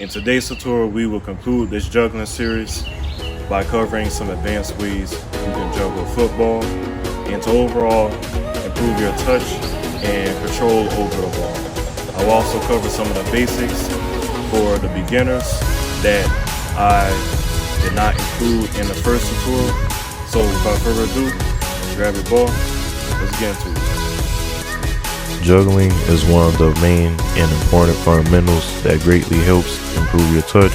In today's tutorial, we will conclude this juggling series by covering some advanced ways you can juggle football and to overall improve your touch and control over the ball. I will also cover some of the basics for the beginners that I did not include in the first tutorial. So without further ado, grab your ball, let's get into it. Juggling is one of the main and important fundamentals that greatly helps improve your touch,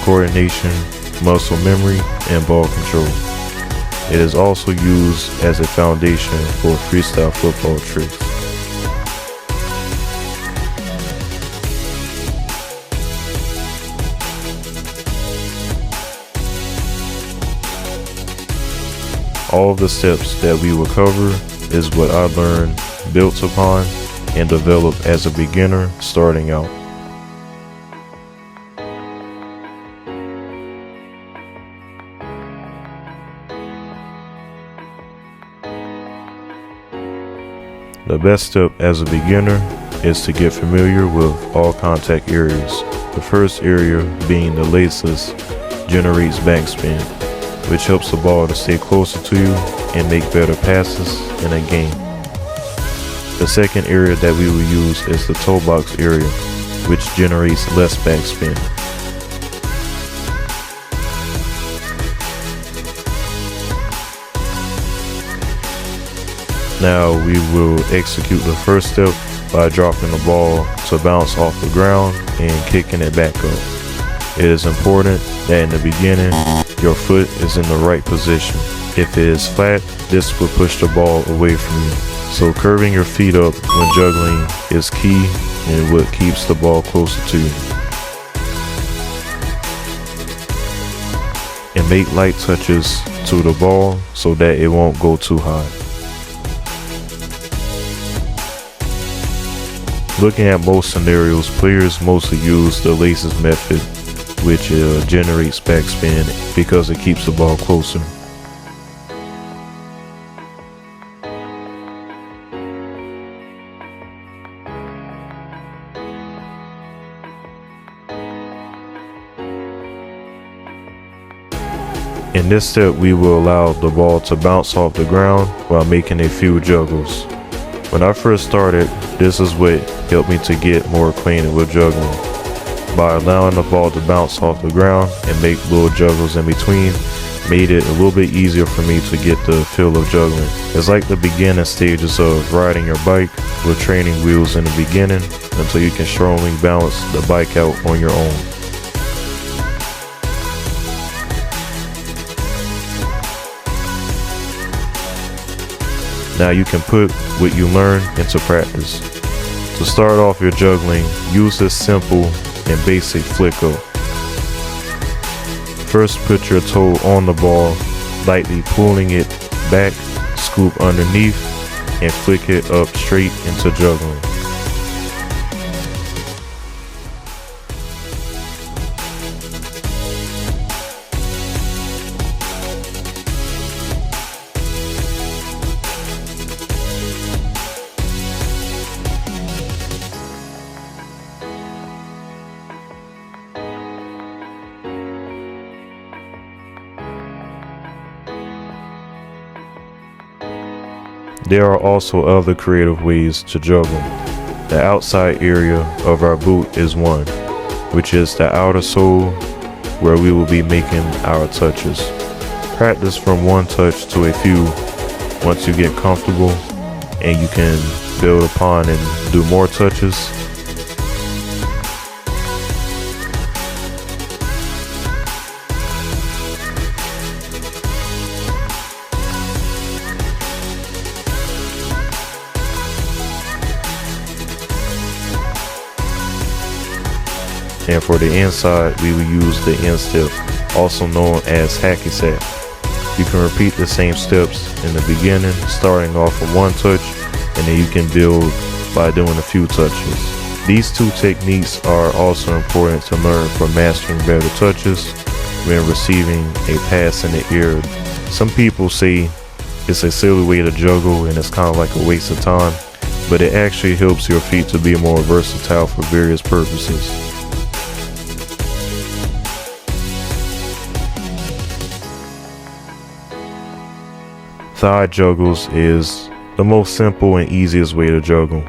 coordination, muscle memory, and ball control. It is also used as a foundation for freestyle football tricks. All of the steps that we will cover is what I learned, built upon, and developed as a beginner starting out. The best step as a beginner is to get familiar with all contact areas. The first area, being the laces, generates backspin, which helps the ball to stay closer to you and make better passes in a game. The second area that we will use is the toe box area, which generates less backspin. Now we will execute the first step by dropping the ball to bounce off the ground and kicking it back up. It is important that in the beginning, your foot is in the right position. If it is flat, this will push the ball away from you. So curving your feet up when juggling is key and what keeps the ball closer to you. And make light touches to the ball so that it won't go too high. Looking at most scenarios, players mostly use the laces method, which generates backspin because it keeps the ball closer. In this step, we will allow the ball to bounce off the ground while making a few juggles. When I first started, this is what helped me to get more acquainted with juggling. By allowing the ball to bounce off the ground and make little juggles in between, made it a little bit easier for me to get the feel of juggling. It's like the beginning stages of riding your bike with training wheels in the beginning until you can strongly balance the bike out on your own. Now you can put what you learn into practice. To start off your juggling, use this simple and basic flick up. First, put your toe on the ball, lightly pulling it back, scoop underneath, and flick it up straight into juggling. There are also other creative ways to juggle. The outside area of our boot is one, which is the outer sole where we will be making our touches. Practice from one touch to a few once you get comfortable, and you can build upon and do more touches. And for the inside, we will use the instep, also known as hacky sack. You can repeat the same steps in the beginning, starting off with one touch, and then you can build by doing a few touches. These two techniques are also important to learn for mastering better touches when receiving a pass in the air. Some people say it's a silly way to juggle and it's kind of like a waste of time, but it actually helps your feet to be more versatile for various purposes. Thigh juggles is the most simple and easiest way to juggle.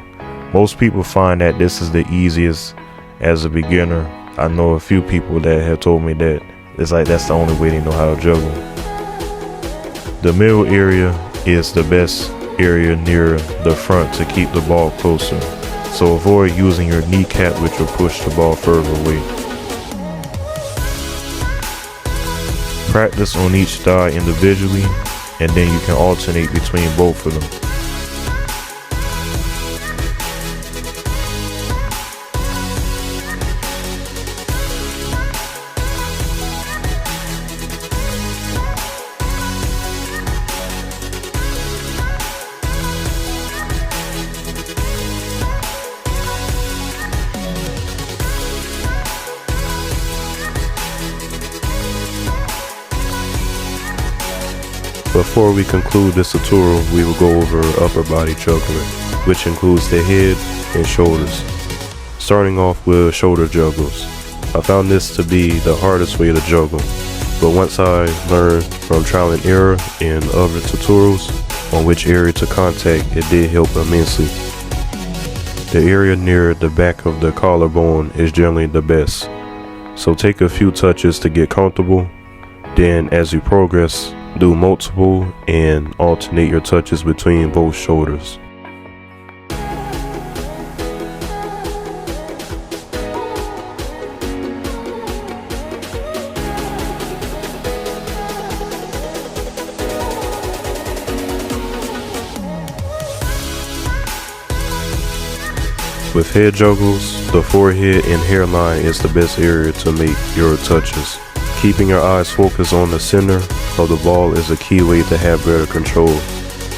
Most people find that this is the easiest as a beginner. I know a few people that have told me that it's like that's the only way they know how to juggle. The middle area is the best area near the front to keep the ball closer. So avoid using your kneecap, which will push the ball further away. Practice on each thigh individually, and then you can alternate between both of them. Before we conclude this tutorial, we will go over upper body juggling, which includes the head and shoulders. Starting off with shoulder juggles. I found this to be the hardest way to juggle, but once I learned from trial and error in other tutorials on which area to contact, it did help immensely. The area near the back of the collarbone is generally the best, so take a few touches to get comfortable. Then as you progress, do multiple and alternate your touches between both shoulders. With head juggles, the forehead and hairline is the best area to make your touches. Keeping your eyes focused on the center of the ball is a key way to have better control.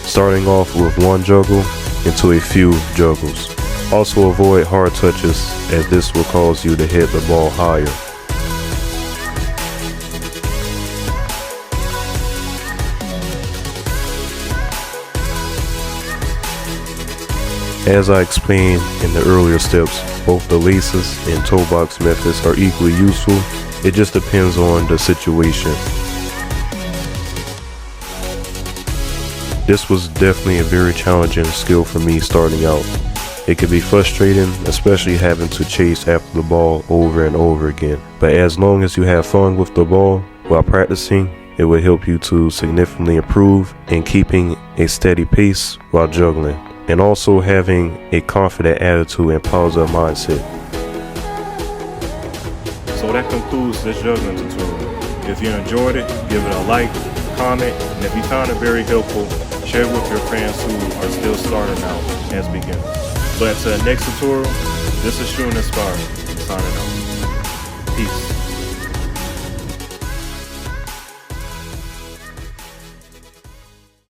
Starting off with one juggle into a few juggles. Also avoid hard touches, as this will cause you to hit the ball higher. As I explained in the earlier steps, both the laces and toe box methods are equally useful. It just depends on the situation. This was definitely a very challenging skill for me starting out. It could be frustrating, especially having to chase after the ball over and over again. But as long as you have fun with the ball while practicing, it will help you to significantly improve in keeping a steady pace while juggling, and also having a confident attitude and positive mindset. So that concludes this juggling tutorial. If you enjoyed it, give it a like, comment, and if you found it very helpful, share it with your friends who are still starting out as beginners. But until the next tutorial, this is Shun Inspired, signing out. Peace.